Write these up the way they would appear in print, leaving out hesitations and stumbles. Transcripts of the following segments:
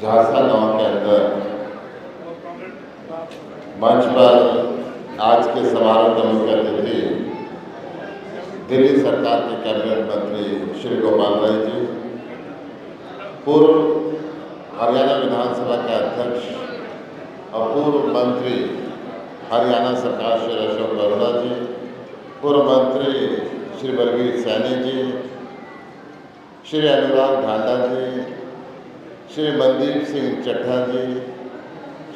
झांसा गांव के अंदर मंच पर आज के समारोह के मुख्य अतिथि दिल्ली सरकार के कैबिनेट मंत्री श्री गोपाल राय जी, पूर्व हरियाणा विधानसभा के अध्यक्ष और पूर्व मंत्री हरियाणा सरकार श्री अशोक अरोड़ा जी, पूर्व मंत्री श्री बलबीर सैनी जी, श्री अनुराग ढांडा जी, श्री मनदीप सिंह चड्ढा जी,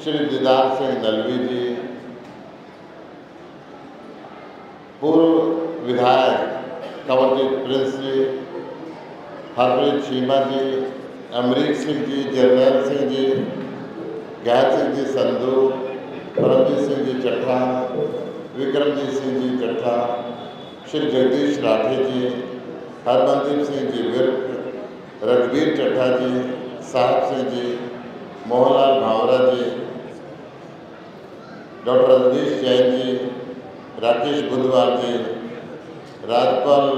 श्री दीदार सिंह नलवी जी, पूर्व विधायक कंवरजीत प्रिंस जी, हरप्रीत चीमा जी, अमरीक सिंह जी, जरनैल सिंह जी, गैर सिंह जी संधू, परमजीत सिंह जी चड्ढा, विक्रमजीत सिंह जी चड्ढा, श्री जगदीश राठे जी, हरमनदीप सिंह जी विर्क, रघुवीर चड्ढा जी, साहब सिंह जी, मोहनलाल भावरा जी, डॉक्टर रजनीश जैन जी, राकेश बुधवार जी, राजपाल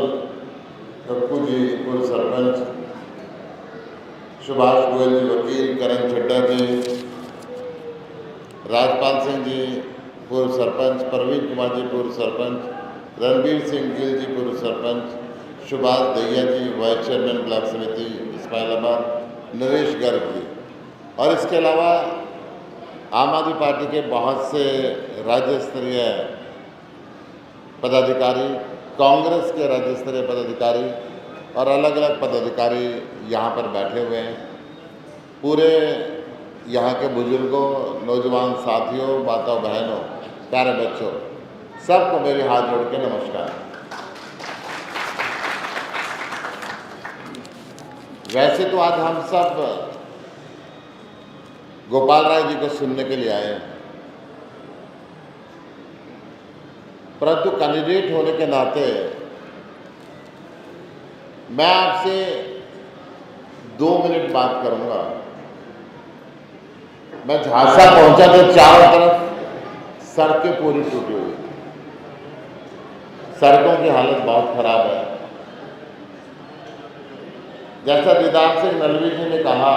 कक्कू जी पूर्व सरपंच, सुभाष गोयल जी वकील, करण चड्ढा जी, राजपाल सिंह जी पूर्व सरपंच, प्रवीण कुमार जी पूर्व सरपंच, रणबीर सिंह गिल जी पूर्व सरपंच, सुभाष दहिया जी वाइस चेयरमैन ब्लॉक समिति इस्माइलाबाद, नरेश गर्ग जी, और इसके अलावा आम आदमी पार्टी के बहुत से राज्य स्तरीय पदाधिकारी, कांग्रेस के राज्य स्तरीय पदाधिकारी और अलग अलग पदाधिकारी यहाँ पर बैठे हुए हैं। पूरे यहाँ के बुजुर्गों, नौजवान साथियों, माताओं बहनों, प्यारे बच्चों, सबको मेरे हाथ जोड़ के नमस्कार। वैसे तो आज हम सब गोपाल राय जी को सुनने के लिए आए हैं, परंतु कैंडिडेट होने के नाते मैं आपसे 2 मिनट बात करूंगा। मैं झांसा पहुंचा तो चारों तरफ सड़कें पूरी टूटी हुई, सड़कों की हालत बहुत खराब है। जैसा दीदार सिंह नलवी जी ने कहा,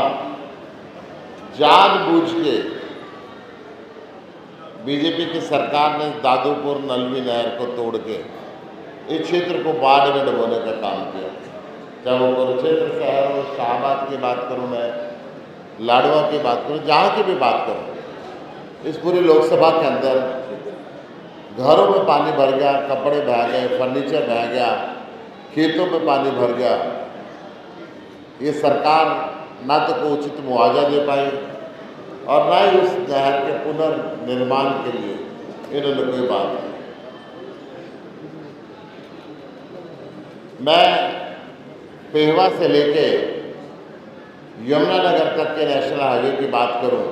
जानबूझ के बीजेपी की सरकार ने दादूपुर नलवी नहर को तोड़ के इस क्षेत्र को बाढ़ में डुबोने का काम किया। चाहे वो कुरुक्षेत्र शहर हो, शाहबाद की बात करूं मैं, लाडवा की बात करूं, जहाँ की भी बात करूं, इस पूरी लोकसभा के अंदर घरों में पानी भर गया, कपड़े बह गए, फर्नीचर बह गया, खेतों में पानी भर गया। ये सरकार ना तो कोई उचित मुआवजा दे पाई और ना ही उस नहर के पुनर्निर्माण के लिए इन्होंने कोई बात की। मैं पेहवा से लेके यमुनानगर तक के नेशनल हाईवे की बात करूं,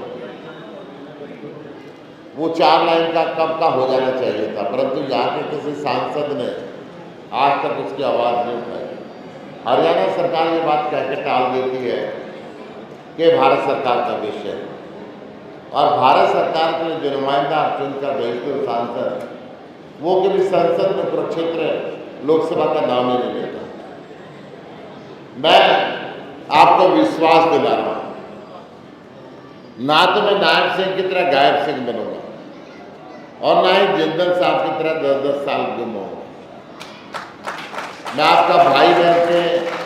वो 4 लाइन का कब का हो जाना चाहिए था, परंतु यहाँ के किसी सांसद ने आज तक उसकी आवाज़ नहीं उठाई। हरियाणा सरकार ये बात कह के टाल देती है कि भारत सरकार का विषय है, और भारत सरकार के जो नुमाइंदा चुनकर भेजते हुए सांसद, वो कभी संसद में कुरुक्षेत्र लोकसभा का नाम ही नहीं लेता। मैं आपको विश्वास दिला रहा हूँ, ना तो मैं नायब सिंह की तरह गायब सिंह बनूंगा और ना ही जिंदल साहब की तरह 10-10 साल गुम होगा। मैं आपका भाई बन के,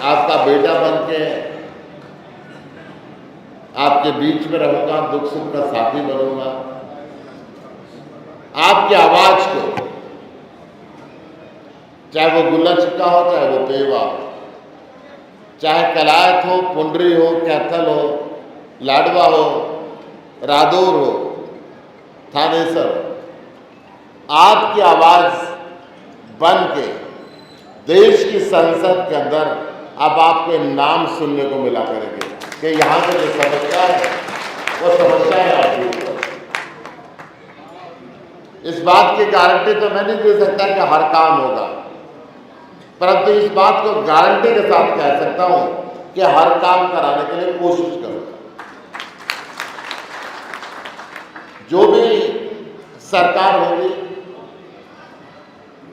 आपका बेटा बन के आपके बीच में रहूंगा, दुख सुख का साथी बनूंगा। आपकी आवाज को, चाहे वो गुल्लचिक्का हो, चाहे वो पेवा हो, चाहे कलायत हो, पुंडरी हो, कैथल हो, लाडवा हो, रादौर हो, थानेसर हो, आपकी आवाज बन के देश की संसद के अंदर अब आपको नाम सुनने को मिला करेंगे कि यहाँ पे जो समस्या है वो समस्या है आप दूर करो। इस बात की गारंटी तो मैं नहीं दे सकता कि हर काम होगा, परंतु इस बात को गारंटी के साथ कह सकता हूं कि हर काम कराने के लिए कोशिश करूंगा। जो भी सरकार होगी,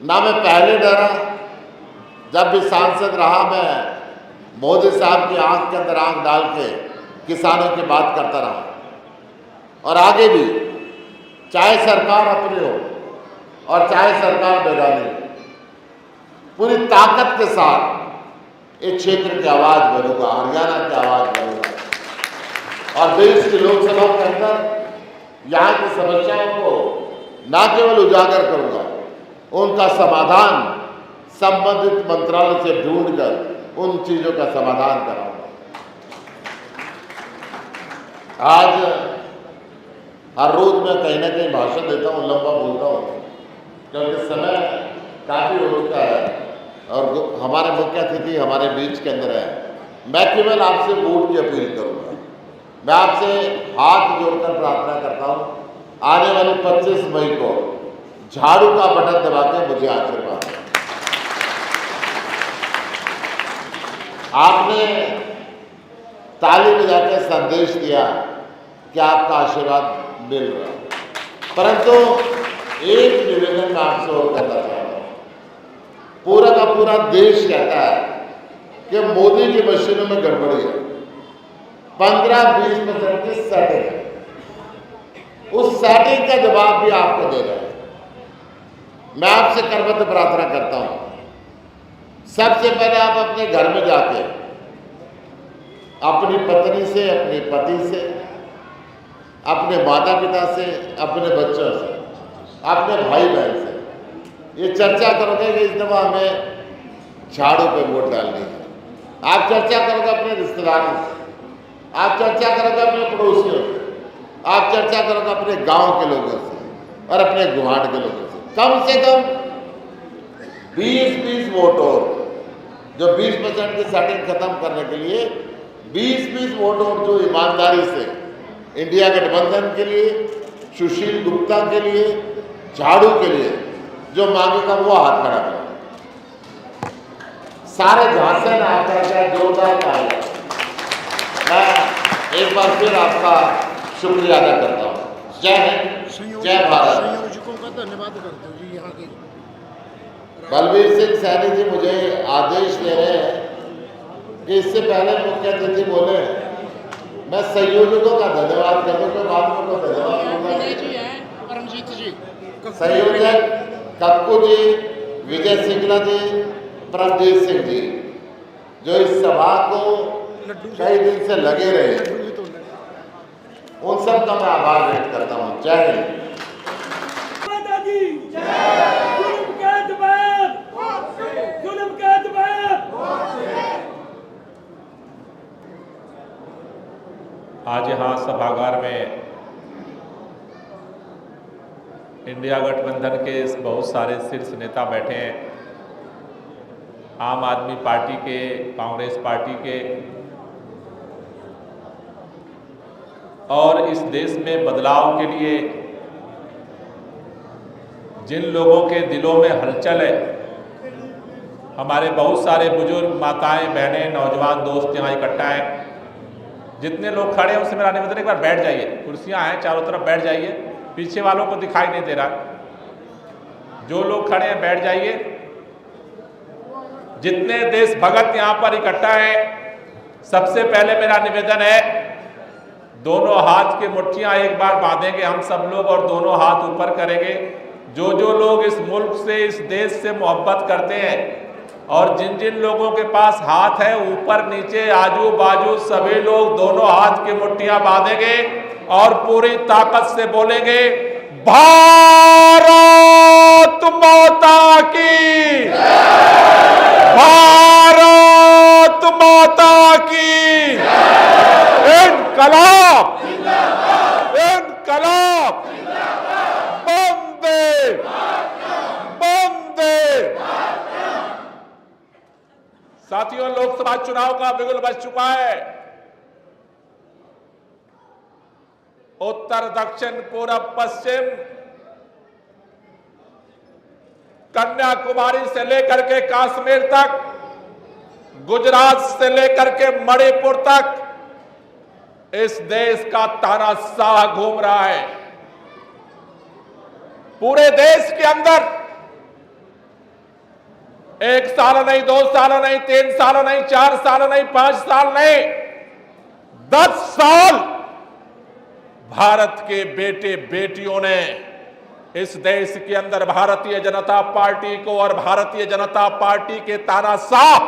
ना मैं पहले डरा, जब भी सांसद रहा मैं मोदी साहब की आंख के अंदर आंख डाल के किसानों की बात करता रहा और आगे भी, चाहे सरकार अपनी हो और चाहे सरकार बेगानी, पूरी ताकत के साथ इस क्षेत्र की आवाज बनूंगा, हरियाणा की आवाज बनूंगा और देश की लोकसभा के अंदर यहाँ की समस्याओं को न केवल उजागर करूंगा, उनका समाधान संबंधित मंत्रालय से ढूंढकर उन चीजों का समाधान कराऊंगा। आज हर रोज मैं कहीं ना कहीं भाषण देता हूँ, लंबा बोलता हूँ, क्योंकि समय काफी हो चुका है और हमारे मुख्य अतिथि हमारे बीच के अंदर है। मैं केवल आपसे वोट की अपील करूंगा। मैं आपसे हाथ जोड़कर प्रार्थना करता हूँ, आने वाली 25 मई को झाड़ू का बटन दबा के मुझे आशीर्वाद दें। आपने ताली बजाकर संदेश दिया कि आपका आशीर्वाद मिल रहा है, परंतु एक निवेदन मैं आपसे और करना चाहता हूँ। पूरा का पूरा देश कहता है कि मोदी की मशीनों में गड़बड़ी है, 15-20% की सेटिंग है। उस सेटिंग का जवाब भी आपको देना है। मैं आपसे करबद्ध प्रार्थना करता हूं, सबसे पहले आप अपने घर में जाके अपनी पत्नी से, अपने पति से, अपने माता पिता से, अपने बच्चों से, अपने भाई बहन से ये चर्चा करोगे कि इस दफा हमें झाड़ू पे वोट डालनी है। आप चर्चा करोगे अपने रिश्तेदारों से, आप चर्चा करोगे अपने पड़ोसियों से, आप चर्चा करोगे अपने गांव के लोगों से और अपने गुहाड़ के लोगों से कम 20-20 वोट और, जो 20% की सेटिंग खत्म करने के लिए 20-20 वोट और जो ईमानदारी से इंडिया गठबंधन के लिए, सुशील गुप्ता के लिए, झाड़ू के लिए जो मांगेगा वो हाथ खड़ा करेगा। सारे झांसे में आपका क्या जोरदार कार्य। मैं एक बार फिर आपका शुक्रिया अदा करता हूँ। जय हिंद, जय भारत। संयोजकों का धन्यवाद करते हो जी। यहाँ के बलबीर सिंह सैनी जी मुझे आदेश दे रहे हैं कि इससे पहले मुख्य अतिथि बोले, मैं संयोजकों का धन्यवाद कर दूं, बाद में को धन्यवाद जी हैं, परमजीत जी, संयोजक कक्कू जी, विजय सिंगला जी, प्रभजीत सिंह जी, जो इस सभा को कई दिन से लगे रहे, उन सब का मैं आभार व्यक्त करता हूँ। जय हिंद। आज यहाँ सभागार में इंडिया गठबंधन के बहुत सारे शीर्ष नेता बैठे हैं। आम आदमी पार्टी के, कांग्रेस पार्टी के, और इस देश में बदलाव के लिए जिन लोगों के दिलों में हलचल है, हमारे बहुत सारे बुजुर्ग, माताएं, बहनें, नौजवान दोस्त यहाँ इकट्ठा हैं। जितने लोग खड़े हैं उनसे मेरा निवेदन, एक बार बैठ जाइए, कुर्सियां हैं चारों तरफ, बैठ जाइए, पीछे वालों को दिखाई नहीं दे रहा। जो लोग खड़े हैं बैठ जाइए। जितने देशभक्त यहाँ पर इकट्ठा है, सबसे पहले मेरा निवेदन है, दोनों हाथ की मुट्ठियां एक बार बांधेंगे हम सब लोग और दोनों हाथ ऊपर करेंगे। जो जो लोग इस मुल्क से, इस देश से मोहब्बत करते हैं और जिन जिन लोगों के पास हाथ है ऊपर नीचे आजू बाजू, सभी लोग दोनों हाथ की मुट्ठियां बांधेंगे और पूरी ताकत से बोलेंगे, भारत माता की, भारत माता की, इनकलाब, इनकलाब, वंदे, वंदे। साथियों, लोकसभा चुनाव का बिगुल बज चुका है। उत्तर, दक्षिण, पूरब, पश्चिम, कन्याकुमारी से लेकर के कश्मीर तक, गुजरात से लेकर के मणिपुर तक इस देश का तानाशाह घूम रहा है। पूरे देश के अंदर 1 साल नहीं, 2 साल नहीं, 3 साल नहीं, 4 साल नहीं, 5 साल नहीं, 10 साल भारत के बेटे बेटियों ने इस देश के अंदर भारतीय जनता पार्टी को और भारतीय जनता पार्टी के तानाशाह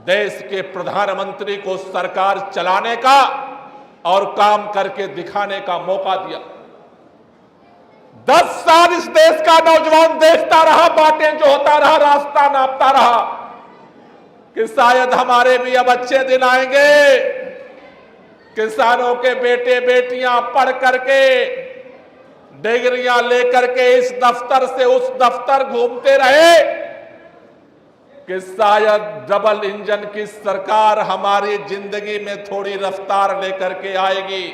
देश के प्रधानमंत्री को सरकार चलाने का और काम करके दिखाने का मौका दिया। 10 साल इस देश का नौजवान देखता रहा, बातें जो होता रहा, रास्ता नापता रहा कि शायद हमारे भी अब अच्छे दिन आएंगे। किसानों के बेटे बेटियां पढ़ करके डिग्रियां लेकर के इस दफ्तर से उस दफ्तर घूमते रहे कि शायद डबल इंजन की सरकार हमारी जिंदगी में थोड़ी रफ्तार लेकर के आएगी।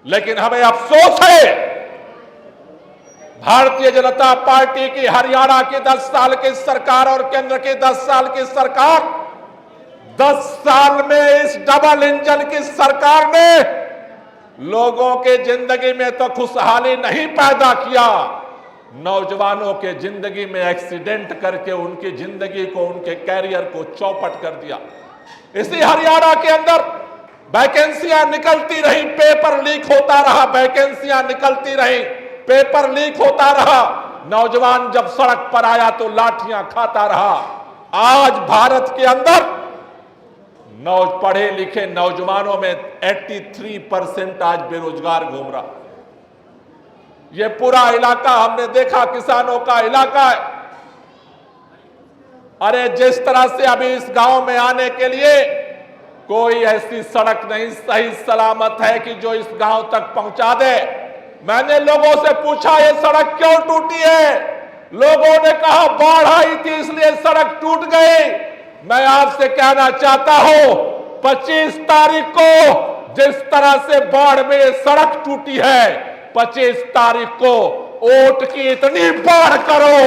लेकिन हमें अफसोस है, भारतीय जनता पार्टी की हरियाणा की 10 साल की सरकार और केंद्र की 10 साल की सरकार, 10 साल में इस डबल इंजन की सरकार ने लोगों के जिंदगी में तो खुशहाली नहीं पैदा किया, नौजवानों के जिंदगी में एक्सीडेंट करके उनकी जिंदगी को, उनके कैरियर को चौपट कर दिया। इसी हरियाणा के अंदर वैकेंसियां निकलती रही, पेपर लीक होता रहा, वैकेंसियां निकलती रही, पेपर लीक होता रहा। नौजवान जब सड़क पर आया तो लाठियां खाता रहा। आज भारत के अंदर पढ़े लिखे नौजवानों में 83% आज बेरोजगार घूम रहा। ये पूरा इलाका हमने देखा किसानों का इलाका है। अरे जिस तरह से अभी इस गांव में आने के लिए कोई ऐसी सड़क नहीं सही सलामत है कि जो इस गांव तक पहुंचा दे। मैंने लोगों से पूछा ये सड़क क्यों टूटी है, लोगों ने कहा बाढ़ आई थी इसलिए सड़क टूट गई। मैं आपसे कहना चाहता हूं 25 तारीख को जिस तरह से बाढ़ में सड़क टूटी है, 25 तारीख को वोट की इतनी बाढ़ करो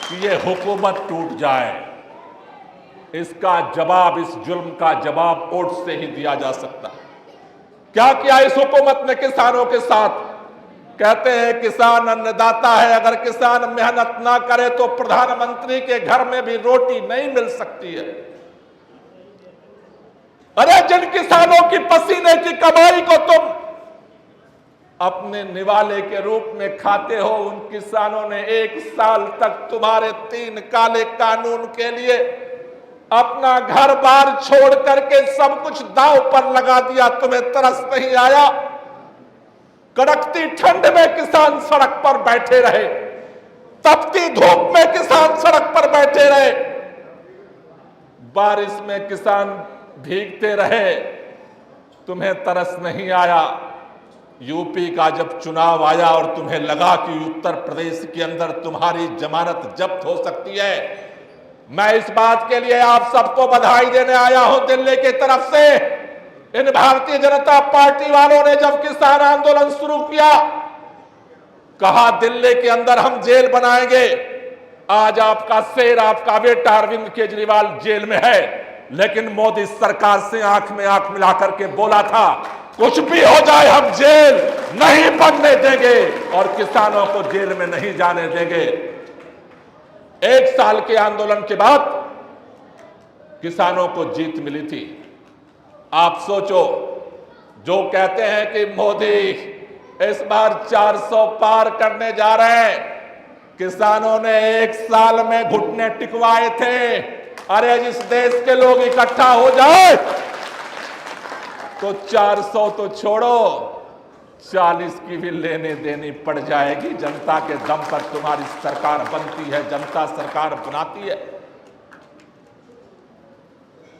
कि ये हुकूमत टूट जाए। इसका जवाब, इस जुल्म का जवाब वोट से ही दिया जा सकता है। क्या किया इस हुकूमत ने किसानों के साथ? कहते हैं किसान अन्नदाता है, अगर किसान मेहनत ना करे तो प्रधानमंत्री के घर में भी रोटी नहीं मिल सकती है। अरे जिन किसानों की पसीने की कमाई को तुम अपने निवाले के रूप में खाते हो, उन किसानों ने 1 साल तक तुम्हारे 3 काले कानून के लिए अपना घर बार छोड़ करके सब कुछ दांव पर लगा दिया। तुम्हें तरस नहीं आया? कड़कती ठंड में किसान सड़क पर बैठे रहे, तपती धूप में किसान सड़क पर बैठे रहे, बारिश में किसान भीगते रहे। तुम्हें तरस नहीं आया? यूपी का जब चुनाव आया और तुम्हें लगा कि उत्तर प्रदेश के अंदर तुम्हारी जमानत जब्त हो सकती है, मैं इस बात के लिए आप सबको बधाई देने आया हूं दिल्ली की तरफ से। इन भारतीय जनता पार्टी वालों ने जब किसान आंदोलन शुरू किया, कहा दिल्ली के अंदर हम जेल बनाएंगे। आज आपका शेर, आपका बेटा अरविंद केजरीवाल जेल में है, लेकिन मोदी सरकार से आंख में आंख मिलाकर के बोला था कुछ भी हो जाए हम जेल नहीं बनने देंगे और किसानों को जेल में नहीं जाने देंगे। 1 साल के आंदोलन के बाद किसानों को जीत मिली थी। आप सोचो, जो कहते हैं कि मोदी इस बार 400 पार करने जा रहे हैं, किसानों ने 1 साल में घुटने टिकवाए थे। अरे जिस देश के लोग इकट्ठा हो जाए तो 400 तो छोड़ो, 40 की भी लेने देनी पड़ जाएगी। जनता के दम पर तुम्हारी सरकार बनती है, जनता सरकार बनाती है।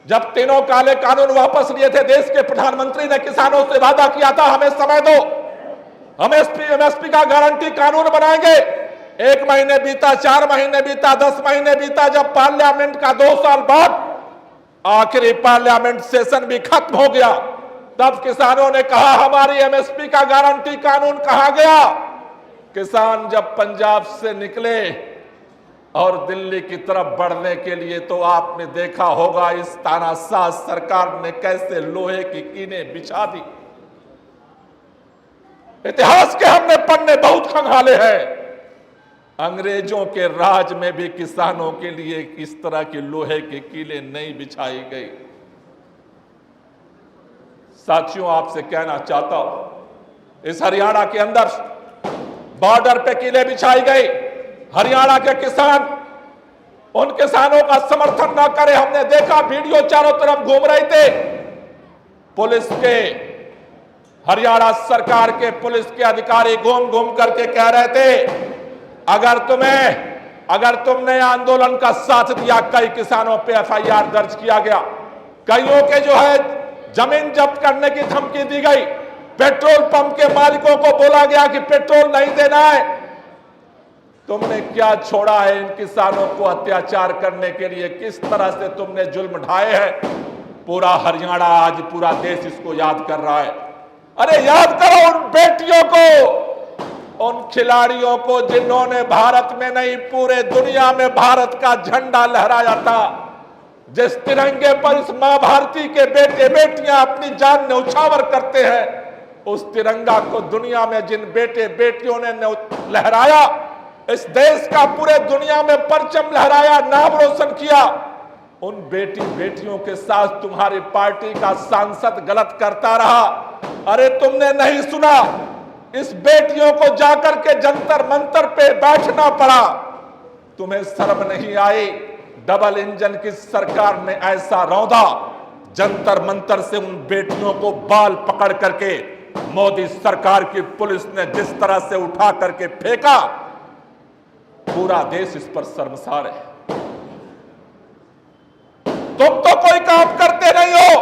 जब तीनों काले कानून वापस लिए थे, देश के प्रधानमंत्री ने किसानों से वादा किया था हमें समय दो, हम एमएसपी का गारंटी कानून बनाएंगे। 1 महीने बीता, 4 महीने बीता, 10 महीने बीता। जब पार्लियामेंट का 2 साल बाद आखिरी पार्लियामेंट सेशन भी खत्म हो गया, तब किसानों ने कहा हमारी एमएसपी का गारंटी कानून कहां गया? किसान जब पंजाब से निकले और दिल्ली की तरफ बढ़ने के लिए, तो आपने देखा होगा इस तानाशाह सरकार ने कैसे लोहे की कीलें बिछा दी। इतिहास के हमने पन्ने बहुत खंगाले हैं। अंग्रेजों के राज में भी किसानों के लिए इस तरह की लोहे की कीलें नहीं बिछाई गई। साथियों, आपसे कहना चाहता हूं, इस हरियाणा के अंदर बॉर्डर पे किले बिछाई गई, हरियाणा के किसान उन किसानों का समर्थन ना करे। हमने देखा वीडियो चारों तरफ घूम रहे थे, पुलिस के, हरियाणा सरकार के पुलिस के अधिकारी घूम घूम करके कह रहे थे अगर तुमने आंदोलन का साथ दिया, कई किसानों पे एफआईआर दर्ज किया गया, कईयों के जो है जमीन जब्त करने की धमकी दी गई, पेट्रोल पंप के मालिकों को बोला गया कि पेट्रोल नहीं देना है। तुमने क्या छोड़ा है इन किसानों को अत्याचार करने के लिए? किस तरह से तुमने जुल्म ढाए हैं? पूरा हरियाणा, आज पूरा देश इसको याद कर रहा है। अरे याद करो उन बेटियों को, उन खिलाड़ियों को जिन्होंने भारत में नहीं पूरे दुनिया में भारत का झंडा लहराया था। जिस तिरंगे पर इस मां भारती के बेटे बेटियां अपनी जान न्यौछावर करते हैं, उस तिरंगा को दुनिया में जिन बेटे बेटियों ने लहराया, इस देश का पूरे दुनिया में परचम लहराया, नाम रोशन किया, उन बेटी बेटियों के साथ तुम्हारी पार्टी का सांसद गलत करता रहा। अरे तुमने नहीं सुना, इस बेटियों को जाकर के जंतर मंतर पे बैठना पड़ा। तुम्हें शर्म नहीं आई? डबल इंजन की सरकार ने ऐसा रौंदा, जंतर मंतर से उन बेटियों को बाल पकड़ करके मोदी सरकार की पुलिस ने जिस तरह से उठा करके फेंका, पूरा देश इस पर शर्मसार है। तुम तो कोई काम करते नहीं हो,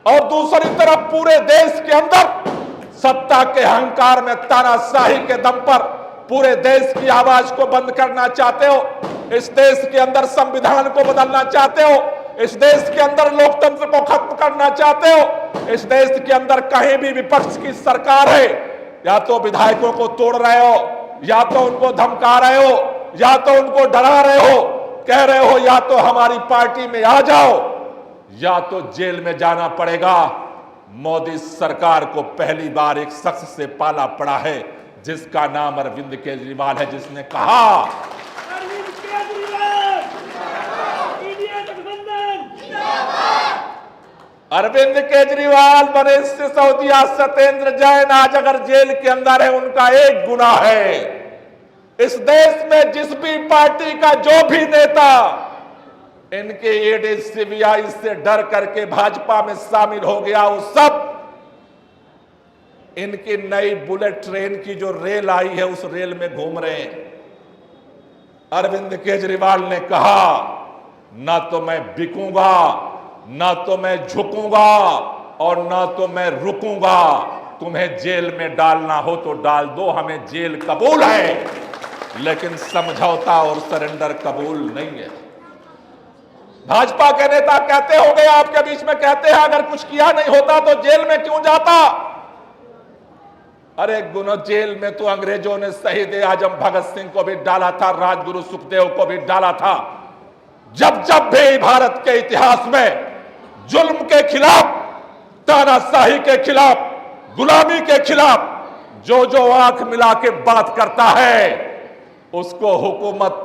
और दूसरी तरफ पूरे देश के अंदर सत्ता के अहंकार में तानाशाही के दम पर पूरे देश की आवाज को बंद करना चाहते हो। इस देश के अंदर संविधान को बदलना चाहते हो, इस देश के अंदर लोकतंत्र को खत्म करना चाहते हो। इस देश के अंदर कहीं भी विपक्ष की सरकार है, या तो विधायकों को तोड़ रहे हो, या तो उनको धमका रहे हो, या तो उनको डरा रहे हो, कह रहे हो या तो हमारी पार्टी में आ जाओ या तो जेल में जाना पड़ेगा। मोदी सरकार को पहली बार एक शख्स से पाला पड़ा है जिसका नाम अरविंद केजरीवाल है, जिसने कहा अरविंद केजरीवाल, मनीष सिसोदिया, सत्येंद्र जैन आज अगर जेल के अंदर है, उनका एक गुना है। इस देश में जिस भी पार्टी का जो भी नेता इनके ईडी सीबीआई से डर करके भाजपा में शामिल हो गया, वो सब इनकी नई बुलेट ट्रेन की जो रेल आई है उस रेल में घूम रहे हैं। अरविंद केजरीवाल ने कहा, ना तो मैं बिकूंगा, ना तो मैं झुकूंगा, और ना तो मैं रुकूंगा। तुम्हें जेल में डालना हो तो डाल दो, हमें जेल कबूल है, लेकिन समझौता और सरेंडर कबूल नहीं है। भाजपा के नेता कहते होंगे, आपके बीच में कहते हैं, अगर कुछ किया नहीं होता तो जेल में क्यों जाता? अरे गुनो, जेल में तो अंग्रेजों ने शहीद आजम भगत सिंह को भी डाला था, राजगुरु सुखदेव को भी डाला था। जब जब भी भारत के इतिहास में जुल्म के खिलाफ, तानाशाही के खिलाफ, गुलामी के खिलाफ जो जो आंख मिला के बात करता है, उसको हुकूमत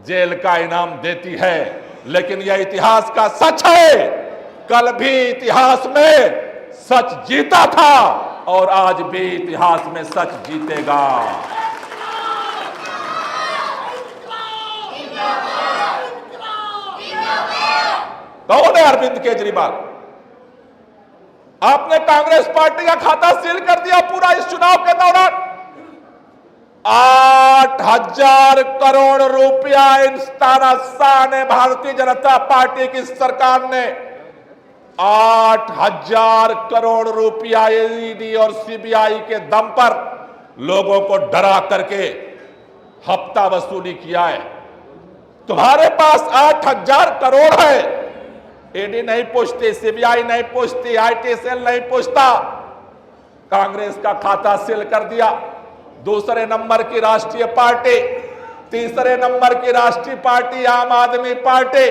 जेल का इनाम देती है। लेकिन यह इतिहास का सच है, कल भी इतिहास में सच जीता था और आज भी इतिहास में सच जीतेगा। कौन है अरविंद केजरीवाल? आपने कांग्रेस पार्टी का खाता सील कर दिया पूरा इस चुनाव के दौरान। 8,000 करोड़ रुपया इन तानाशाह ने, भारतीय जनता पार्टी की सरकार ने 8,000 करोड़ रुपया ईडी और सीबीआई के दम पर लोगों को डरा करके हफ्ता वसूली किया है। तुम्हारे पास 8,000 करोड़ है, ईडी नहीं पूछती, सीबीआई नहीं पूछती, आईटी सेल नहीं पूछता। कांग्रेस का खाता सील कर दिया। दूसरे नंबर की राष्ट्रीय पार्टी, तीसरे नंबर की राष्ट्रीय पार्टी आम आदमी पार्टी,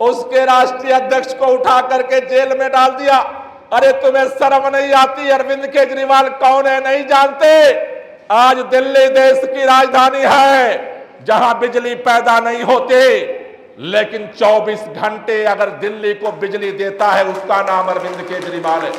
उसके राष्ट्रीय अध्यक्ष को उठा करके जेल में डाल दिया। अरे तुम्हें शर्म नहीं आती? अरविंद केजरीवाल कौन है नहीं जानते? आज दिल्ली देश की राजधानी है जहां बिजली पैदा नहीं होती, लेकिन 24 घंटे अगर दिल्ली को बिजली देता है, उसका नाम अरविंद केजरीवाल है।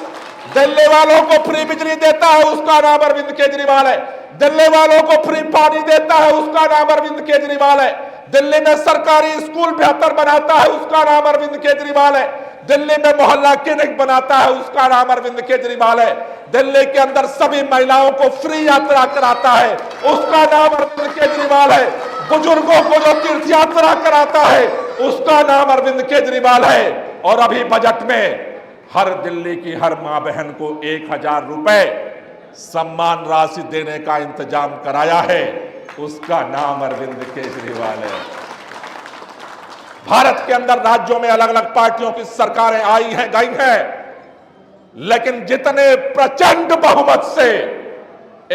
दिल्ली वालों को फ्री बिजली देता है, उसका नाम अरविंद केजरीवाल है। दिल्ली वालों को फ्री पानी देता है, उसका नाम अरविंद केजरीवाल है। दिल्ली में सरकारी स्कूल बेहतर बनाता है, उसका नाम अरविंद केजरीवाल है। दिल्ली में मोहल्ला क्लिनिक बनाता है, उसका नाम अरविंद केजरीवाल है। दिल्ली के अंदर सभी महिलाओं को फ्री यात्रा कराता है, उसका नाम अरविंद केजरीवाल है। बुजुर्गों को जो तीर्थ यात्रा कराता है, उसका नाम अरविंद केजरीवाल है। और अभी बजट में हर दिल्ली की हर मां बहन को 1000 रुपए सम्मान राशि देने का इंतजाम कराया है, उसका नाम अरविंद केजरीवाल है। भारत के अंदर राज्यों में अलग अलग पार्टियों की सरकारें आई हैं, गई हैं, लेकिन जितने प्रचंड बहुमत से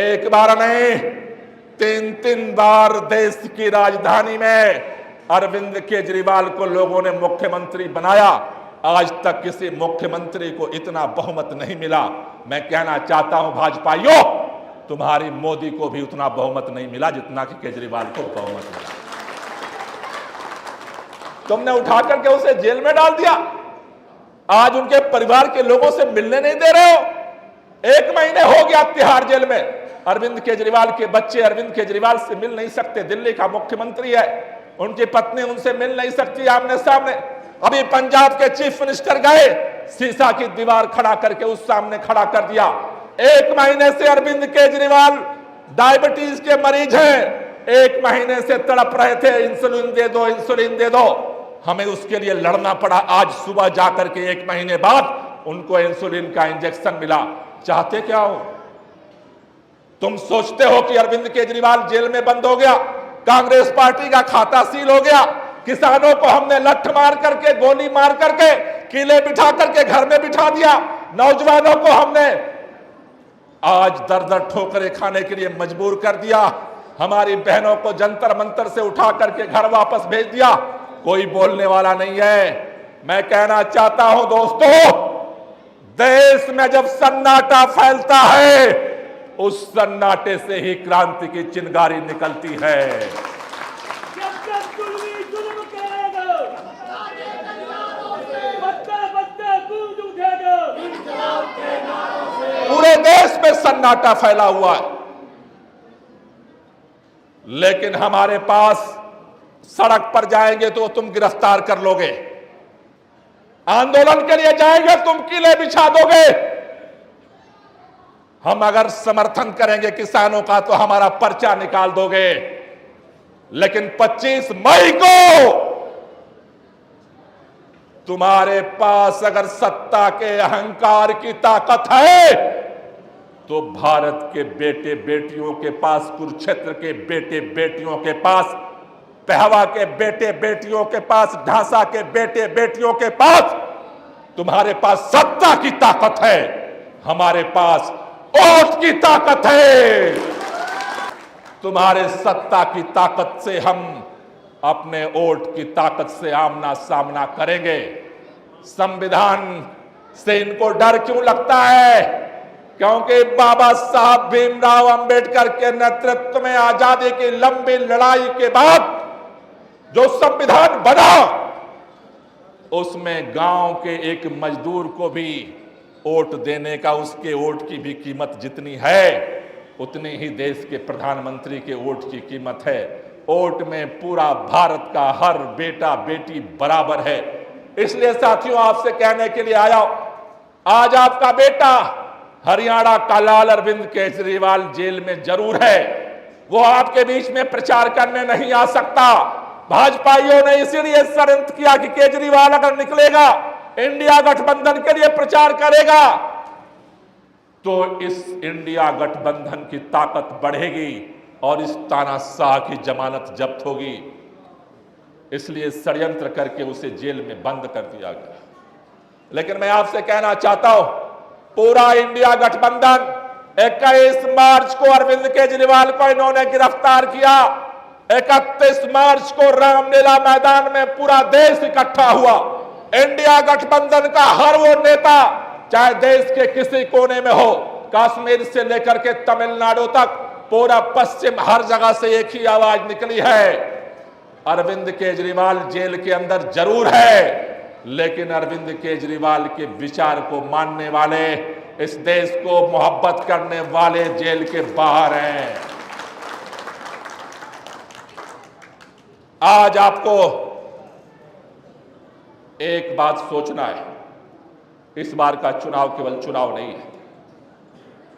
एक बार नहीं 3-3 बार देश की राजधानी में अरविंद केजरीवाल को लोगों ने मुख्यमंत्री बनाया, आज तक किसी मुख्यमंत्री को इतना बहुमत नहीं मिला। मैं कहना चाहता हूं भाजपाइयों, तुम्हारी मोदी को भी उतना बहुमत नहीं मिला जितना कि केजरीवाल को बहुमत मिला। तुमने उठा करके उसे जेल में डाल दिया, आज उनके परिवार के लोगों से मिलने नहीं दे रहे हो। 1 महीने हो गया तिहाड़ जेल में, अरविंद केजरीवाल के बच्चे अरविंद केजरीवाल से मिल नहीं सकते। दिल्ली का मुख्यमंत्री है, उनकी पत्नी उनसे मिल नहीं सकती आमने सामने। अभी पंजाब के चीफ मिनिस्टर गए, शीशा की दीवार खड़ा करके उस सामने खड़ा कर दिया। 1 महीने से अरविंद केजरीवाल डायबिटीज के मरीज हैं, 1 महीने से तड़प रहे थे, इंसुलिन दे दो, इंसुलिन दे दो। हमें उसके लिए लड़ना पड़ा। आज सुबह जाकर के 1 महीने बाद उनको इंसुलिन का इंजेक्शन मिला। चाहते क्या हो तुम? सोचते हो कि अरविंद केजरीवाल जेल में बंद हो गया, कांग्रेस पार्टी का खाता सील हो गया, किसानों को हमने लठ मार करके, गोली मार करके, किले बिठा करके घर में बिठा दिया, नौजवानों को हमने आज दर-दर ठोकरें खाने के लिए मजबूर कर दिया, हमारी बहनों को जंतर मंतर से उठा करके घर वापस भेज दिया। कोई बोलने वाला नहीं है। मैं कहना चाहता हूं दोस्तों, देश में जब सन्नाटा फैलता है, उस सन्नाटे से ही क्रांति की चिंगारी निकलती है। पूरे देश में सन्नाटा फैला हुआ है, लेकिन हमारे पास सड़क पर जाएंगे तो तुम गिरफ्तार कर लोगे, आंदोलन के लिए जाएंगे तुम किले बिछा दोगे। हम अगर समर्थन करेंगे किसानों का तो हमारा पर्चा निकाल दोगे, लेकिन 25 मई को तुम्हारे पास अगर सत्ता के अहंकार की ताकत है तो भारत के बेटे बेटियों के पास, कुरुक्षेत्र के बेटे बेटियों के पास, पहवा के बेटे बेटियों के पास, ढांसा के बेटे बेटियों के पास तुम्हारे पास सत्ता की ताकत है, हमारे पास वोट की ताकत है। तुम्हारे सत्ता की ताकत से हम अपने वोट की ताकत से आमना सामना करेंगे। संविधान से इनको डर क्यों लगता है? क्योंकि बाबा साहब भीमराव अंबेडकर के नेतृत्व में आजादी की लंबी लड़ाई के बाद जो संविधान बना, उसमें गांव के एक मजदूर को भी वोट देने का, उसके वोट की भी कीमत जितनी है उतनी ही देश के प्रधानमंत्री के वोट की कीमत है। वोट में पूरा भारत का हर बेटा बेटी बराबर है। इसलिए साथियों, आपसे कहने के लिए आया, आज आपका बेटा हरियाणा का लाल अरविंद केजरीवाल जेल में जरूर है, वो आपके बीच में प्रचार करने नहीं आ सकता। भाजपाइयों ने इसीलिए षड्यंत्र किया कि केजरीवाल अगर निकलेगा, इंडिया गठबंधन के लिए प्रचार करेगा, तो इस इंडिया गठबंधन की ताकत बढ़ेगी और इस तानाशाह की जमानत जब्त होगी। इसलिए षड्यंत्र करके उसे जेल में बंद कर दिया गया। लेकिन मैं आपसे कहना चाहता हूं, पूरा इंडिया गठबंधन 21 मार्च को अरविंद केजरीवाल को इन्होंने गिरफ्तार किया। 31 मार्च को रामलीला मैदान में पूरा देश इकट्ठा हुआ। इंडिया गठबंधन का हर वो नेता, चाहे देश के किसी कोने में हो, कश्मीर से लेकर के तमिलनाडु तक, पूरा पश्चिम, हर जगह से एक ही आवाज निकली है, अरविंद केजरीवाल जेल के अंदर जरूर है, लेकिन अरविंद केजरीवाल के विचार को मानने वाले इस देश को मोहब्बत करने वाले जेल के बाहर हैं। आज आपको एक बात सोचना है, इस बार का चुनाव केवल चुनाव नहीं है।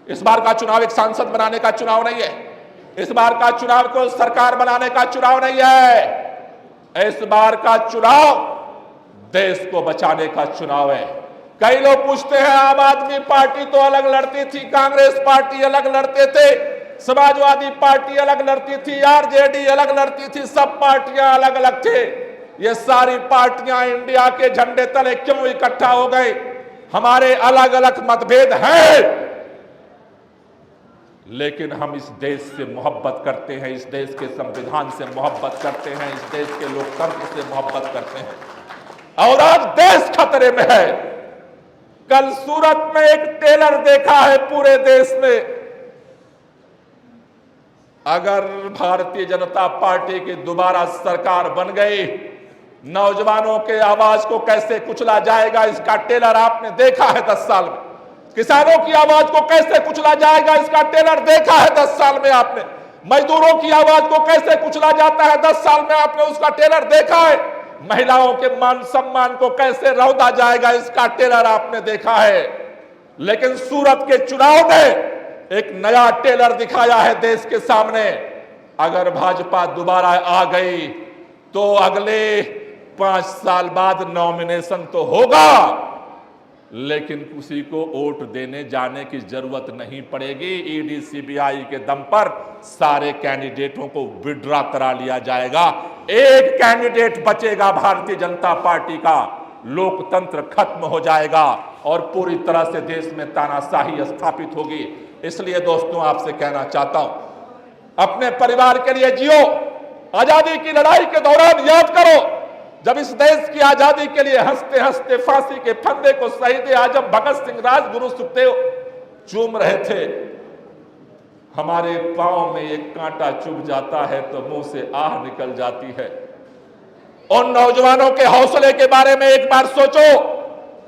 इस बार का चुनाव एक सांसद बनाने का चुनाव नहीं है। इस बार का चुनाव को सरकार बनाने का चुनाव नहीं है। इस बार का चुनाव देश को बचाने का चुनाव है। कई लोग पूछते हैं आम आदमी पार्टी तो अलग लड़ती थी, कांग्रेस पार्टी अलग लड़ते थे, समाजवादी पार्टी अलग लड़ती थी, आरजेडी अलग लड़ती थी, सब पार्टियां अलग अलग थे। ये सारी पार्टियां इंडिया के झंडे तले क्यों इकट्ठा हो गए? हमारे अलग अलग मतभेद हैं, लेकिन हम इस देश से मोहब्बत करते हैं, इस देश के संविधान से मोहब्बत करते हैं, इस देश के लोकतंत्र से मोहब्बत करते हैं। और आज देश खतरे में है। कल सूरत में एक टेलर देखा है पूरे देश में। अगर भारतीय जनता पार्टी की दोबारा सरकार बन गई, नौजवानों के आवाज को कैसे कुचला जाएगा इसका टेलर आपने देखा है 10 साल में। किसानों की आवाज को कैसे कुचला जाएगा इसका टेलर देखा है 10 साल में आपने। मजदूरों की आवाज को कैसे कुचला जाता है 10 साल में आपने उसका टेलर देखा है। महिलाओं के मान सम्मान को कैसे रौंदा जाएगा इसका टेलर आपने देखा है। लेकिन सूरत के चुनाव में एक नया टेलर दिखाया है देश के सामने। अगर भाजपा दोबारा आ गई तो अगले 5 साल बाद नॉमिनेशन तो होगा, लेकिन किसी को वोट देने जाने की जरूरत नहीं पड़ेगी। ईडी सीबीआई के दम पर सारे कैंडिडेटों को विड्रॉ करा लिया जाएगा। एक कैंडिडेट बचेगा भारतीय जनता पार्टी का, लोकतंत्र खत्म हो जाएगा और पूरी तरह से देश में तानाशाही स्थापित होगी। इसलिए दोस्तों आपसे कहना चाहता हूं, अपने परिवार के लिए जियो। आजादी की लड़ाई के दौरान याद करो, जब इस देश की आजादी के लिए हंसते हंसते फांसी के फंदे को शहीद आजम भगत सिंह, राजगुरु सुखदेव चूम रहे थे, हमारे पांव में एक कांटा चुभ जाता है तो मुंह से आह निकल जाती है। उन नौजवानों के हौसले के बारे में एक बार सोचो।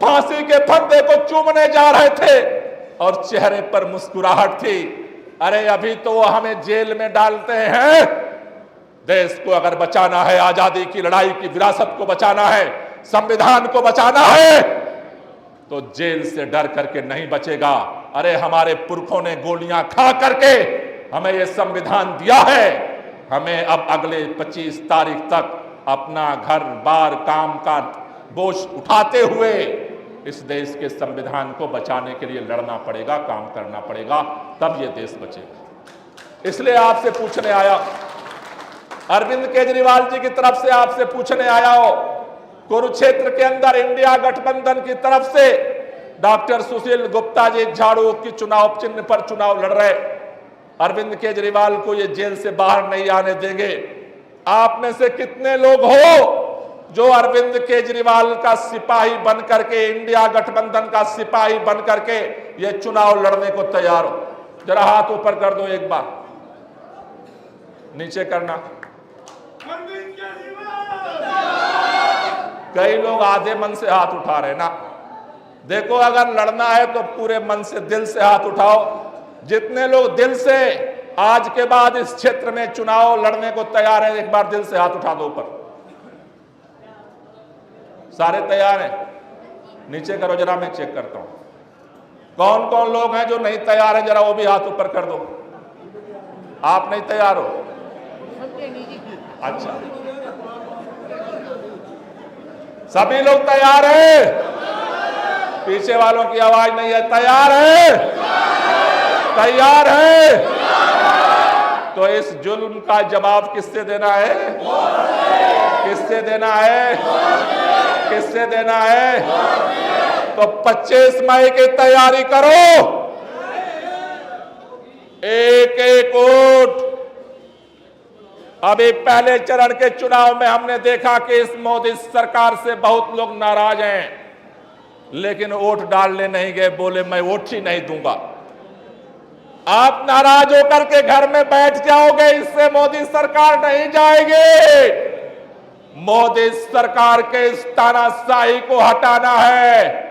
फांसी के फंदे को चूमने जा रहे थे और चेहरे पर मुस्कुराहट थी। अरे अभी तो वो हमें जेल में डालते हैं। देश को अगर बचाना है, आजादी की लड़ाई की विरासत को बचाना है, संविधान को बचाना है, तो जेल से डर करके नहीं बचेगा। अरे हमारे पुरखों ने गोलियां खा करके हमें यह संविधान दिया है। हमें अब अगले 25 तारीख तक अपना घर बार काम का बोझ उठाते हुए इस देश के संविधान को बचाने के लिए लड़ना पड़ेगा, काम करना पड़ेगा, तब यह देश बचेगा। इसलिए आपसे पूछने आया, अरविंद केजरीवाल जी की तरफ से आपसे पूछने आया हो, कुरुक्षेत्र के अंदर इंडिया गठबंधन की तरफ से डॉक्टर सुशील गुप्ता जी झाड़ू की चुनाव चिन्ह पर चुनाव लड़ रहे। अरविंद केजरीवाल को ये जेल से बाहर नहीं आने देंगे। आप में से कितने लोग हो जो अरविंद केजरीवाल का सिपाही बन करके, इंडिया गठबंधन का सिपाही बन करके ये चुनाव लड़ने को तैयार हो? जरा हाथ ऊपर कर दो, एक बार नीचे करना। कई लोग आधे मन से हाथ उठा रहे ना। देखो, अगर लड़ना है तो पूरे मन से, दिल से हाथ उठाओ। जितने लोग दिल से आज के बाद इस क्षेत्र में चुनाव लड़ने को तैयार है, एक बार दिल से हाथ उठा दो ऊपर। सारे तैयार हैं? नीचे करो जरा, मैं चेक करता हूं कौन कौन लोग हैं जो नहीं तैयार है। जरा वो भी हाथ ऊपर कर दो। आप नहीं तैयार हो? अच्छा, सभी लोग तैयार हैं? पीछे वालों की आवाज नहीं है। तैयार है? तैयार है? तो इस जुल्म का जवाब किससे देना है? किससे देना है? किससे देना है? तो 25 मई की तैयारी करो। एक एक वोट। अभी पहले चरण के चुनाव में हमने देखा कि इस मोदी सरकार से बहुत लोग नाराज हैं, लेकिन वोट डालने नहीं गए, बोले मैं वोट ही नहीं दूंगा। आप नाराज होकर के घर में बैठ जाओगे, इससे मोदी सरकार नहीं जाएगी। मोदी सरकार के इस तानाशाही को हटाना है।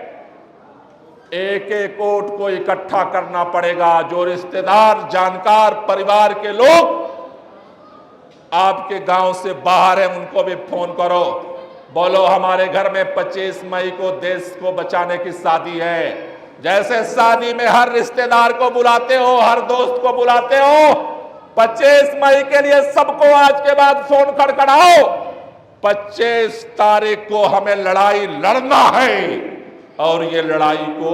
एक एक वोट को इकट्ठा करना पड़ेगा। जो रिश्तेदार, जानकार, परिवार के लोग आपके गांव से बाहर हैं, उनको भी फोन करो, बोलो हमारे घर में 25 मई को देश को बचाने की शादी है। जैसे शादी में हर रिश्तेदार को बुलाते हो, हर दोस्त को बुलाते हो, 25 मई के लिए सबको आज के बाद फोन खड़खड़ाओ। 25 तारीख को हमें लड़ाई लड़ना है और ये लड़ाई को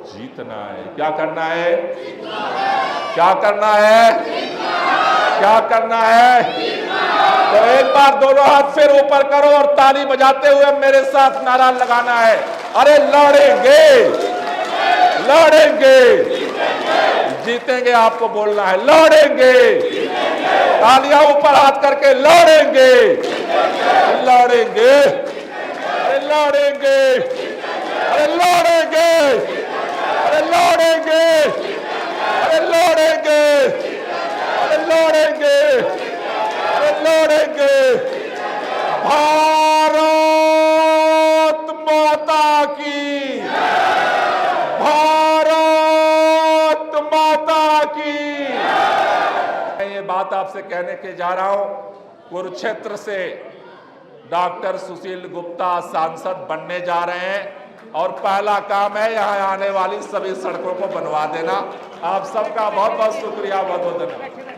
जीतना है। क्या करना है? क्या करना है? क्या करना है? तो एक बार दोनों हाथ फिर ऊपर करो और ताली बजाते हुए मेरे साथ नारा लगाना है, अरे लड़ेंगे, लड़ेंगे, जीतेंगे। आपको बोलना है लड़ेंगे, तालियां ऊपर हाथ करके लड़ेंगे, लड़ेंगे, अरे लड़ेंगे, अरे लड़ेंगे, अरे लड़ेंगे, अरे लड़ेंगे, अरे लड़ेंगे, अरे लड़ेंगे। भारत माता की, भारत माता की। मैं ये बात आपसे कहने के जा रहा हूं, कुरुक्षेत्र से डॉक्टर सुशील गुप्ता सांसद बनने जा रहे हैं और पहला काम है यहाँ आने वाली सभी सड़कों को बनवा देना। आप सबका बहुत बहुत शुक्रिया, बहुत बहुत धन्यवाद।